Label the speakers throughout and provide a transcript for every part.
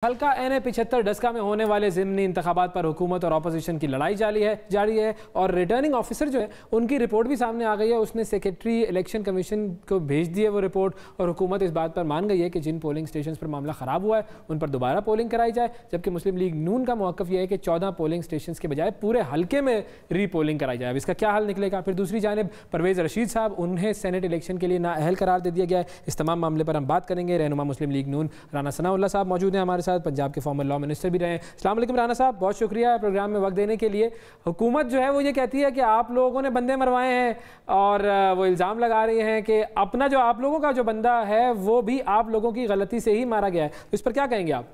Speaker 1: हल्का NA-75 डस्का में होने वाले ज़िमनी इंतखाबात पर हुकूमत और अपोजिशन की लड़ाई जारी है और रिटर्निंग ऑफिसर जो है उनकी रिपोर्ट भी सामने आ गई है। उसने सेक्रेटरी इलेक्शन कमीशन को भेज दी है वो रिपोर्ट, और हुकूमत इस बात पर मान गई है कि जिन पोलिंग स्टेशन पर मामला ख़राब हुआ है उन पर दोबारा पोलिंग कराई जाए, जबकि मुस्लिम लीग नून का मौक़िफ़ यह है कि 14 पोलिंग स्टेशन के बजाय पूरे हल्के में री पोलिंग कराई जाए। अब इसका क्या हल निकलेगा? फिर दूसरी जानिब परवेज़ रशीद साहब, उन्हें सेनेट इलेक्शन के लिए नाअहल करार दे दिया गया है। इस तमाम मामले पर हम बात करेंगे। रहनुमा मुस्लिम लीग नून राना सनाउल्लाह साहब मौजूद हैं हमारे साथ, पंजाब के फॉर्मर लॉ मिनिस्टर भी रहे हैं। अस्सलाम वालेकुम राना साहब, बहुत शुक्रिया प्रोग्राम में वक्त देने के लिए। हुकूमत जो है वो ये कहती है कि आप लोगों ने बंदे मरवाए हैं और वो इल्ज़ाम लगा रही हैं कि अपना जो आप लोगों का जो बंदा है वो भी आप लोगों की गलती से ही मारा गया है। तो इस पर क्या कहेंगे आप?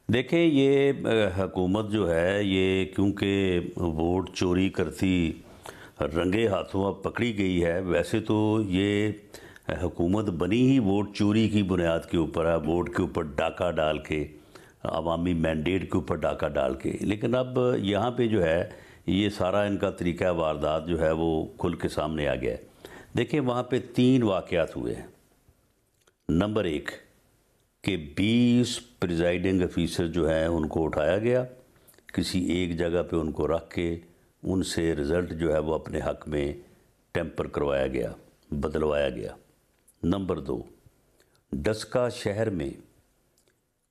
Speaker 2: देखें, ये हुकूमत जो है ये क्योंकि वोट चोरी करती रंगे हाथों अब पकड़ी गई है। वैसे तो ये हुकूमत बनी ही वोट चोरी की बुनियाद के ऊपर है, वोट के ऊपर डाका डाल के, अवामी मैंडेट के ऊपर डाका डाल के। लेकिन अब यहाँ पे जो है ये सारा इनका तरीका वारदात जो है वो खुल के सामने आ गया है। देखिए, वहाँ पे 3 वाक़यात हुए हैं। नंबर 1 कि 20 प्रिजाइडिंग ऑफिसर जो हैं उनको उठाया गया, किसी एक जगह पे उनको रख के उनसे रिज़ल्ट जो है वो अपने हक़ में टेम्पर करवाया गया, बदलवाया गया। नंबर 2, डस्का शहर में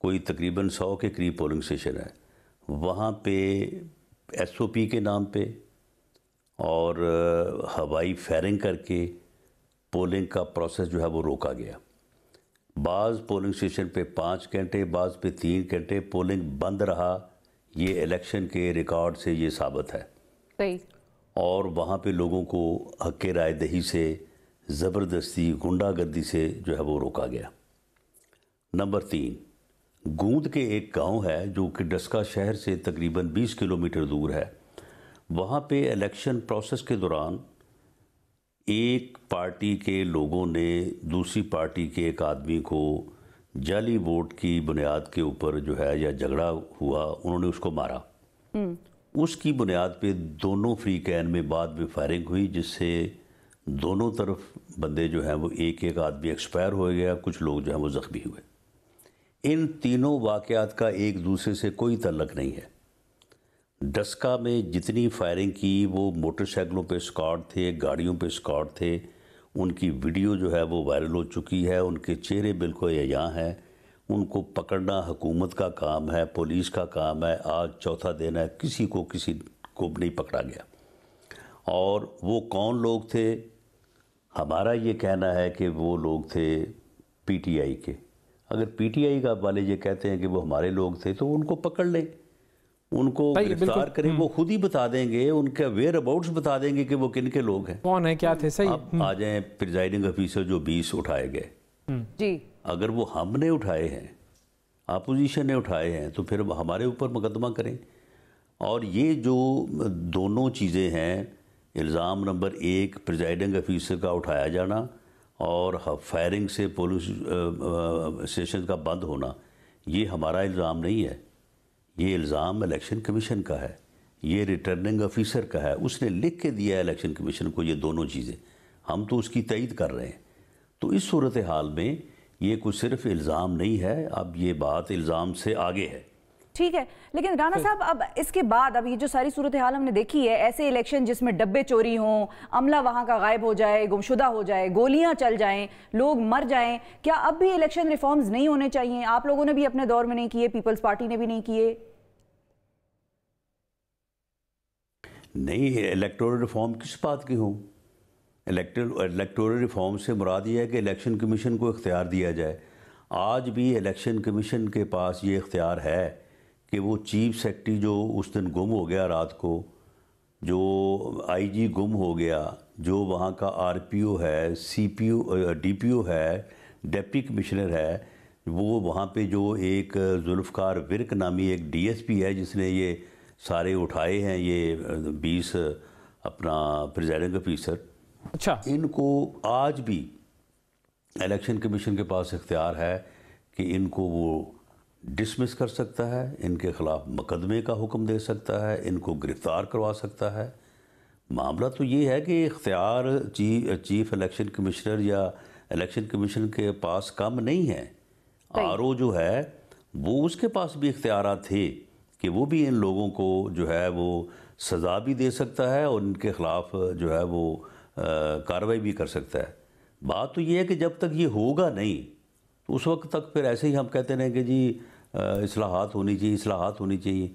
Speaker 2: कोई तकरीबन 100 के करीब पोलिंग स्टेशन है, वहाँ पे SOP के नाम पे और हवाई फायरिंग करके पोलिंग का प्रोसेस जो है वो रोका गया। बाज़ पोलिंग स्टेशन पे 5 घंटे, बाज़ पे 3 घंटे पोलिंग बंद रहा। ये इलेक्शन के रिकॉर्ड से ये साबित है।
Speaker 3: सही। और
Speaker 2: वहाँ पे लोगों को हक़ राय दही से ज़बरदस्ती गुंडागर्दी से जो है वो रोका गया। नंबर 3, गूंद के एक गांव है जो कि डस्का शहर से तकरीबन 20 किलोमीटर दूर है। वहाँ पे इलेक्शन प्रोसेस के दौरान एक पार्टी के लोगों ने दूसरी पार्टी के एक आदमी को जाली वोट की बुनियाद के ऊपर जो है या झगड़ा हुआ, उन्होंने उसको मारा। उसकी बुनियाद पे दोनों फ्री कैन में बाद में फायरिंग हुई, जिससे दोनों तरफ बंदे जो हैं वो एक आदमी एक्सपायर हो गया, कुछ लोग जो हैं वो ज़ख्मी हुए। इन तीनों वाक़यात का एक दूसरे से कोई ताल्लुक़ नहीं है। डस्का में जितनी फायरिंग की वो मोटरसाइकिलों पे स्क्वाड थे, गाड़ियों पे स्क्वाड थे। उनकी वीडियो जो है वो वायरल हो चुकी है, उनके चेहरे बिल्कुल यहाँ हैं। उनको पकड़ना हुकूमत का काम है, पुलिस का काम है। आज चौथा दिन है, किसी को नहीं पकड़ा गया। और वो कौन लोग थे? हमारा ये कहना है कि वो लोग थे PTI के। अगर PTI का वाले ये कहते हैं कि वो हमारे लोग थे तो उनको पकड़ लें, उनको गिरफ्तार करें। वो खुद ही बता देंगे, उनके वेयर अबाउट्स बता देंगे कि वो किन के लोग हैं,
Speaker 1: कौन है, क्या थे। सही।
Speaker 2: अब आ जाएं प्रिजाइडिंग ऑफिसर जो 20 उठाए गए
Speaker 3: जी,
Speaker 2: अगर वो हमने उठाए हैं, अपोजिशन ने उठाए हैं, तो फिर हमारे ऊपर मुकदमा करें। और ये जो दोनों चीज़ें हैं, इल्ज़ाम नंबर 1 प्रिजाइडिंग ऑफिसर का उठाया जाना और फायरिंग से पुलिस स्टेशन का बंद होना, ये हमारा इल्ज़ाम नहीं है। ये इल्ज़ाम इलेक्शन कमीशन का है, ये रिटर्निंग ऑफिसर का है। उसने लिख के दिया है इलेक्शन कमीशन को ये दोनों चीज़ें, हम तो उसकी तईद कर रहे हैं। तो इस सूरत हाल में ये कुछ सिर्फ इल्ज़ाम नहीं है, अब ये बात इल्ज़ाम से आगे है।
Speaker 3: ठीक है। लेकिन राना साहब, अब इसके बाद अब ये जो सारी सूरत हाल हमने देखी है, ऐसे इलेक्शन जिसमें डब्बे चोरी हों, अमला वहाँ का गायब हो जाए, गुमशुदा हो जाए, गोलियां चल जाएं, लोग मर जाएं, क्या अब भी इलेक्शन रिफॉर्म्स नहीं होने चाहिए? आप लोगों ने भी अपने दौर में नहीं किए, पीपल्स पार्टी ने भी नहीं किए।
Speaker 2: नहीं, इलेक्टोरल रिफॉर्म किस बात की हो? इलेक्टोरल रिफॉर्म से मुराद ये है कि इलेक्शन कमीशन को इख्तियार दिया जाए। आज भी इलेक्शन कमीशन के पास ये इख्तियार है कि वो चीफ सेक्रेटरी जो उस दिन गुम हो गया रात को, जो IG गुम हो गया, जो वहाँ का RPO है, CPO DPO है, डिप्टी कमिश्नर है, वो वहाँ पे जो एक जुल्फ़कार विर्क नामी एक DSP है जिसने ये सारे उठाए हैं, ये 20 अपना प्रिजाइडिंग ऑफिसर।
Speaker 1: अच्छा,
Speaker 2: इनको आज भी इलेक्शन कमीशन के पास इख्तियार है कि इनको वो डिसमिस कर सकता है, इनके ख़िलाफ़ मुकदमे का हुक्म दे सकता है, इनको गिरफ़्तार करवा सकता है। मामला तो ये है कि इख्तियार चीफ इलेक्शन कमिश्नर या इलेक्शन कमीशन के पास कम नहीं है। RO जो है वो उसके पास भी इख्तियारात थे कि वो भी इन लोगों को जो है वो सज़ा भी दे सकता है और इनके ख़िलाफ़ जो है वो कार्रवाई भी कर सकता है। बात तो ये है कि जब तक ये होगा नहीं तो उस वक्त तक फिर ऐसे ही हम कहते रहें कि जी इस्लाहात होनी चाहिए, इस्लाहात होनी चाहिए।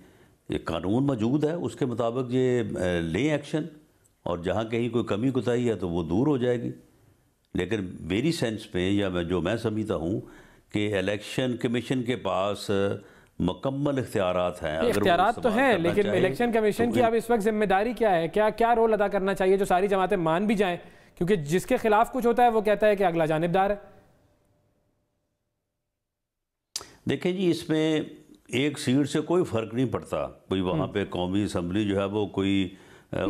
Speaker 2: ये कानून मौजूद है, उसके मुताबिक ये लें एक्शन, और जहाँ कहीं कोई कमी कोताही है तो वो दूर हो जाएगी। लेकिन मेरी सेंस में या मैं समझता हूँ कि इलेक्शन कमीशन के पास मुकम्मल इख्तियारात हैं।
Speaker 1: इख्तियारात तो हैं, लेकिन इलेक्शन कमीशन की अब इस वक्त जिम्मेदारी क्या है, क्या रोल अदा करना चाहिए जो सारी जमातें मान भी जाएं? क्योंकि जिसके खिलाफ कुछ होता है वो कहता है कि अगला जानिबदार है।
Speaker 2: देखें जी, इसमें एक सीट से कोई फ़र्क नहीं पड़ता। कोई वहाँ पे कौमी असम्बली जो है वो कोई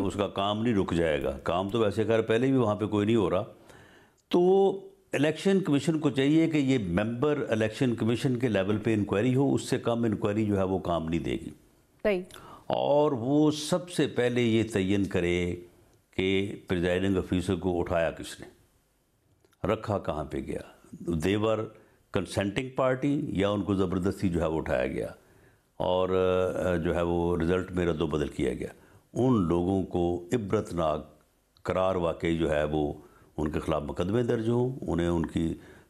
Speaker 2: उसका काम नहीं रुक जाएगा। काम तो वैसे खैर पहले भी वहाँ पे कोई नहीं हो रहा। तो इलेक्शन कमीशन को चाहिए कि ये मेंबर इलेक्शन कमीशन के लेवल पे इंक्वायरी हो, उससे कम इंक्वायरी जो है वो काम नहीं देगी।
Speaker 3: सही। और
Speaker 2: वो सबसे पहले ये तयन करे कि प्रिजाइडिंग ऑफिसर को उठाया किसने, रखा कहाँ पे गया, देवर कंसेंटिंग पार्टी या उनको ज़बरदस्ती जो है वो उठाया गया और जो है वो रिज़ल्ट में रद्दो-बदल किया गया। उन लोगों को इबरतनाक करार वाकई जो है वो उनके ख़िलाफ़ मुकदमे दर्ज हों, उन्हें उनकी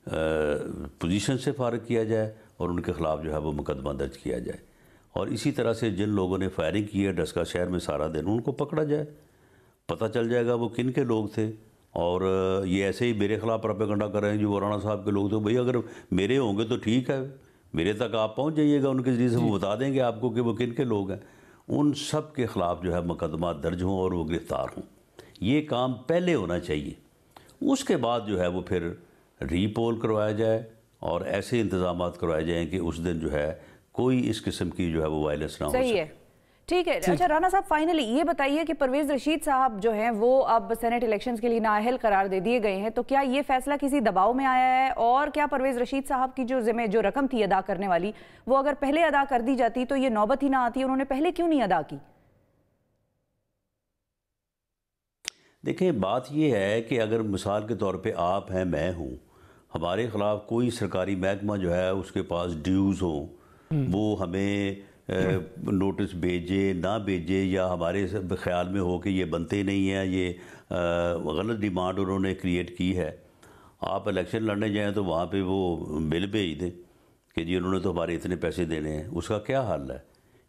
Speaker 2: पोजीशन से फारिग किया जाए और उनके ख़िलाफ़ जो है वो मुकदमा दर्ज किया जाए। और इसी तरह से जिन लोगों ने फायरिंग की है डस्का शहर में सारा दिन, उनको पकड़ा जाए, पता चल जाएगा वो किन के लोग थे। और ये ऐसे ही मेरे ख़िलाफ़ प्रोपेगेंडा कर रहे हैं जो राणा साहब के लोग थे, भाई अगर मेरे होंगे तो ठीक है, मेरे तक आप पहुँच जाइएगा, उनके ज़रिए से वो बता देंगे आपको कि वो किन के लोग हैं। उन सब के ख़िलाफ़ जो है मुकदमा दर्ज हों और वो गिरफ़्तार हों। ये काम पहले होना चाहिए। उसके बाद जो है वो फिर रीपोल करवाया जाए और ऐसे इंतजामात करवाए जाएँ कि उस दिन जो है कोई इस किस्म की जो है वो वायलेंस ना हो सके।
Speaker 3: सही है, ठीक है। अच्छा राना साहब, फाइनली ये बताइए कि परवेज़ रशीद साहब जो हैं वो अब सेनेट इलेक्शंस के लिए नाअहल करार दे दिए गए हैं, तो क्या ये फैसला किसी दबाव में आया है? और क्या परवेज़ रशीद साहब की जो रकम थी अदा करने वाली, वो अगर पहले अदा कर दी जाती तो ये नौबत ही ना आती? उन्होंने पहले क्यों नहीं अदा की?
Speaker 2: देखिए, बात ये है कि अगर मिसाल के तौर पे आप हैं, मैं हूँ, हमारे ख़िलाफ़ कोई सरकारी महकमा जो है उसके पास ड्यूज़ हो, वो हमें नोटिस भेजे ना भेजे, या हमारे ख्याल में हो कि ये बनते नहीं हैं, ये गलत डिमांड उन्होंने क्रिएट की है, आप इलेक्शन लड़ने जाएं तो वहाँ पे वो बिल भेज दें कि जी उन्होंने तो हमारे इतने पैसे देने हैं। उसका क्या हल है?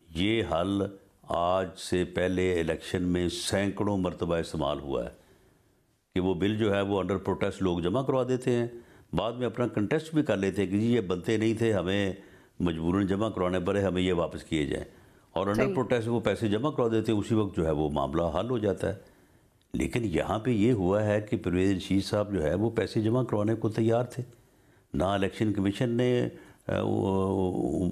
Speaker 2: ये हल आज से पहले इलेक्शन में सैकड़ों मरतबा इस्तेमाल हुआ है कि वो बिल जो है वो अंडर प्रोटेस्ट लोग जमा करवा देते हैं, बाद में अपना कंटेस्ट भी कर लेते हैं कि जी ये बनते नहीं थे, हमें मजबूरन जमा करवाने पड़े, हमें ये वापस किए जाएं, और अंडर प्रोटेस्ट वो पैसे जमा करवा देते हैं, उसी वक्त जो है वो मामला हल हो जाता है। लेकिन यहाँ पे ये हुआ है कि परवेज़ रशीद साहब जो है वो पैसे जमा करवाने को तैयार थे, ना इलेक्शन कमीशन ने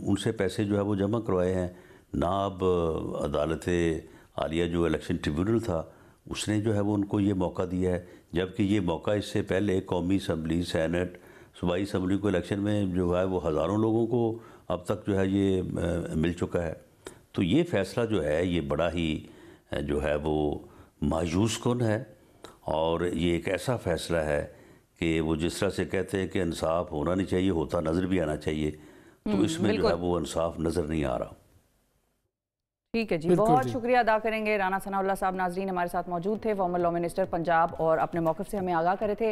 Speaker 2: उनसे पैसे जो है वो जमा करवाए हैं, ना अब अदालत आलिया जो इलेक्शन ट्रिब्यूनल था उसने जो है वो उनको ये मौका दिया है, जबकि ये मौका इससे पहले कौमी असम्बली, सेनेट, सूबाई असम्बली को इलेक्शन में जो है वो हज़ारों लोगों को अब तक जो है ये मिल चुका है। तो ये फ़ैसला जो है ये बड़ा ही जो है वो मायूस कुन है, और ये एक ऐसा फ़ैसला है कि वो जिस तरह से कहते हैं कि इंसाफ होना नहीं चाहिए, होता नज़र भी आना चाहिए, तो इसमें जो है वो इंसाफ नज़र नहीं आ रहा।
Speaker 3: ठीक है जी, बहुत शुक्रिया अदा करेंगे। राना सनाउल्लाह साहब नाजरीन हमारे साथ मौजूद थे, फॉर्मर लॉ मिनिस्टर पंजाब, और अपने मौक़िफ़ से हमें आगाह करे थे।